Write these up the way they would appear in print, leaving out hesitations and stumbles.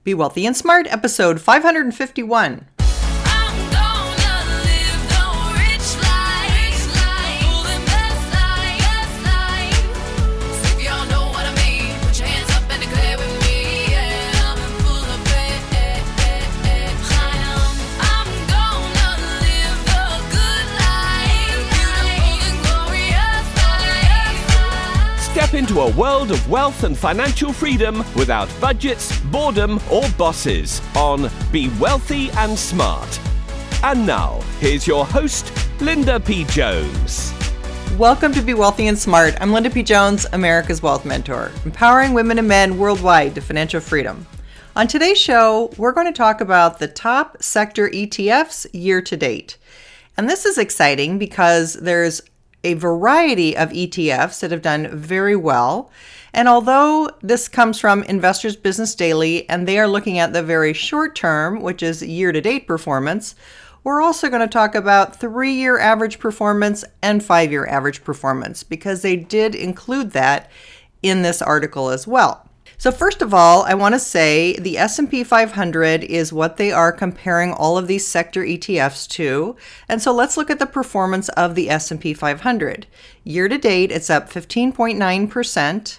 Be Wealthy and Smart, episode 551. Step into a world of wealth and financial freedom without budgets, boredom, or bosses on Be Wealthy and Smart. And now, here's your host, Linda P. Jones. Welcome to Be Wealthy and Smart. I'm Linda P. Jones, America's Wealth Mentor, empowering women and men worldwide to financial freedom. On today's show, we're going to talk about the top sector ETFs year to date. And this is exciting because there's a variety of ETFs that have done very well. And although this comes from Investors Business Daily and they are looking at the very short term, which is year-to-date performance, we're also going to talk about 3-year average performance and 5-year average performance because they did include that in this article as well. So first of all, I want to say the S&P 500 is what they are comparing all of these sector ETFs to. And so let's look at the performance of the S&P 500. Year to date, it's up 15.9%.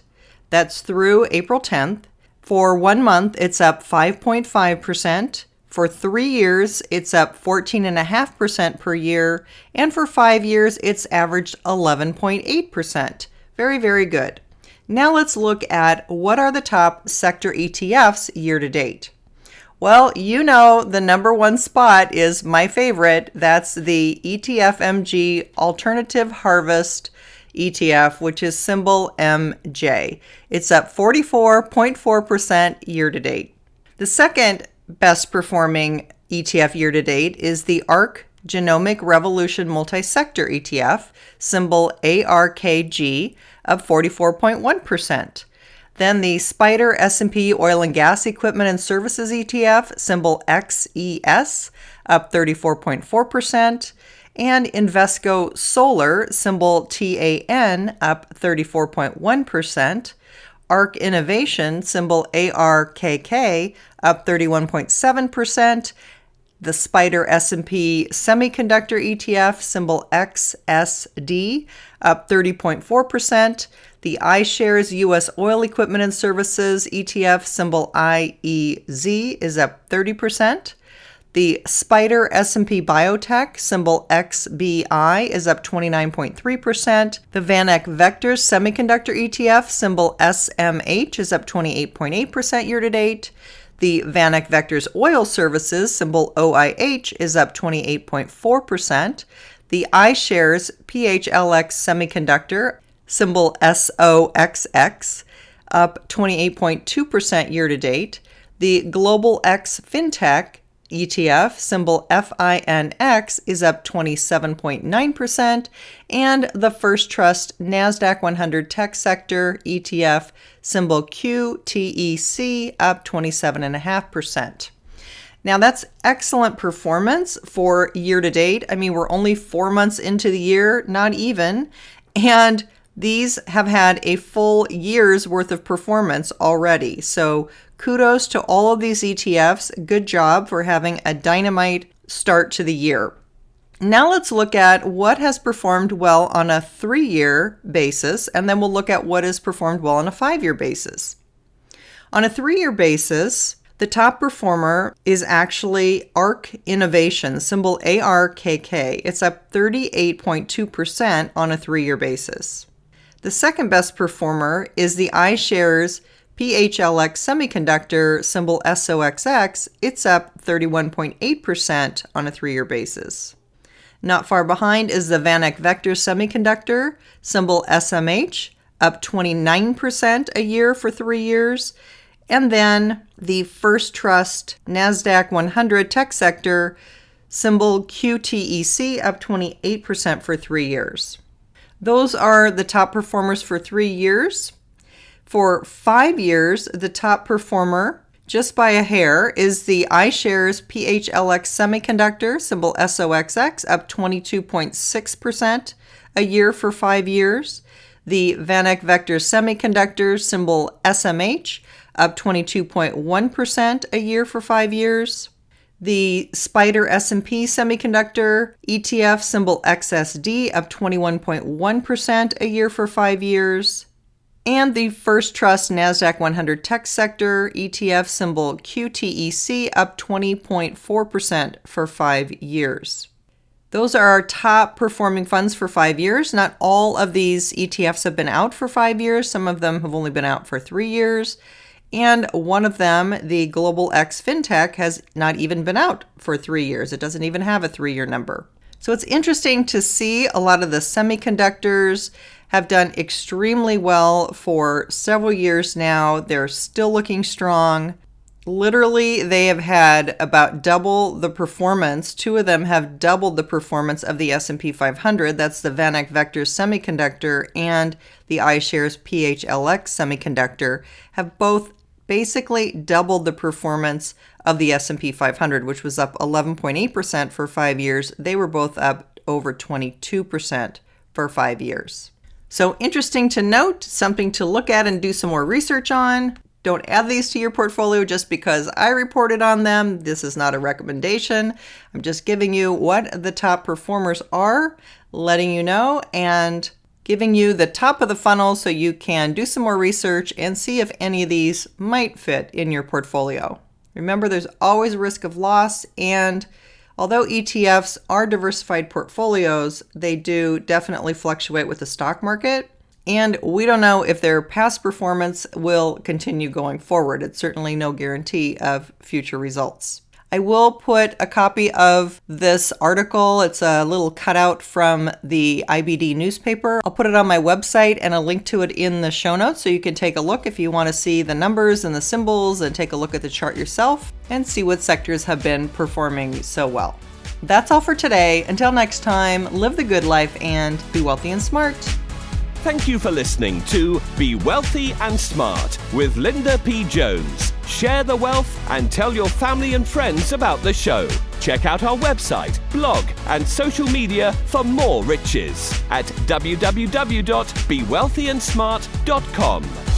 That's through April 10th. For 1 month, it's up 5.5%. For 3 years, it's up 14.5% per year. And for 5 years, it's averaged 11.8%. Very, very good. Now let's look at what are the top sector ETFs year to date. Well, you know the number one spot is my favorite. That's the ETFMG Alternative Harvest ETF, which is symbol MJ. It's up 44.4% year to date. The second best performing ETF year to date is the ARK Genomic Revolution Multi-Sector ETF, symbol ARKG, up 44.1%. Then the Spider S&P Oil and Gas Equipment and Services ETF, symbol XES, up 34.4%. And Invesco Solar, symbol TAN, up 34.1%. ARK Innovation, symbol ARKK, up 31.7%. The Spider S&P Semiconductor ETF, symbol XSD, up 30.4%. The iShares U.S. Oil Equipment and Services ETF, symbol IEZ, is up 30%. The Spider S&P Biotech, symbol XBI, is up 29.3%. The VanEck Vectors Semiconductor ETF, symbol SMH, is up 28.8% year to date. The VanEck Vectors Oil Services, symbol OIH, is up 28.4%. The iShares PHLX Semiconductor, symbol SOXX, up 28.2% year to date. The Global X FinTech ETF, symbol FINX, is up 27.9%, and the First Trust NASDAQ 100 Tech Sector ETF, symbol QTEC, up 27.5%. Now that's excellent performance for year to date. I mean, we're only 4 months into the year, not even, and these have had a full year's worth of performance already. So kudos to all of these ETFs. Good job for having a dynamite start to the year. Now let's look at what has performed well on a 3-year basis, and then we'll look at what has performed well on a 5-year basis. On a 3-year basis, the top performer is actually ARK Innovation, symbol ARKK. It's up 38.2% on a 3-year basis. The second best performer is the iShares PHLX Semiconductor, symbol SOXX. It's up 31.8% on a 3-year basis. Not far behind is the VanEck Vectors Semiconductor, symbol SMH, up 29% a year for 3 years. And then the First Trust NASDAQ 100 Tech Sector, symbol QTEC, up 28% for 3 years. Those are the top performers for 3 years. For 5 years, the top performer, just by a hair, is the iShares PHLX Semiconductor, symbol SOXX, up 22.6% a year for 5 years. The VanEck Vectors Semiconductor, symbol SMH, up 22.1% a year for 5 years. The Spider S&P Semiconductor ETF, symbol XSD, up 21.1% a year for 5 years. And the First Trust NASDAQ 100 Tech Sector ETF, symbol QTEC, up 20.4% for 5 years. Those are our top performing funds for 5 years. Not all of these ETFs have been out for 5 years. Some of them have only been out for 3 years. And one of them, the Global X FinTech, has not even been out for 3 years. It doesn't even have a 3-year number. So it's interesting to see a lot of the semiconductors have done extremely well for several years now. They're still looking strong. Literally, they have had about double the performance. 2 of them have doubled the performance of the S&P 500. That's the VanEck Vector Semiconductor and the iShares PHLX Semiconductor, have both basically doubled the performance of the S&P 500, which was up 11.8% for 5 years. They were both up over 22% for 5 years. So interesting to note, something to look at and do some more research on. Don't add these to your portfolio just because I reported on them. This is not a recommendation. I'm just giving you what the top performers are, letting you know, and giving you the top of the funnel so you can do some more research and see if any of these might fit in your portfolio. Remember, there's always a risk of loss, and although ETFs are diversified portfolios, they do definitely fluctuate with the stock market. And we don't know if their past performance will continue going forward. It's certainly no guarantee of future results. I will put a copy of this article. It's a little cutout from the IBD newspaper. I'll put it on my website and a link to it in the show notes so you can take a look if you want to see the numbers and the symbols and take a look at the chart yourself and see what sectors have been performing so well. That's all for today. Until next time, live the good life and be wealthy and smart. Thank you for listening to Be Wealthy and Smart with Linda P. Jones. Share the wealth and tell your family and friends about the show. Check out our website, blog, and social media for more riches at www.bewealthyandsmart.com.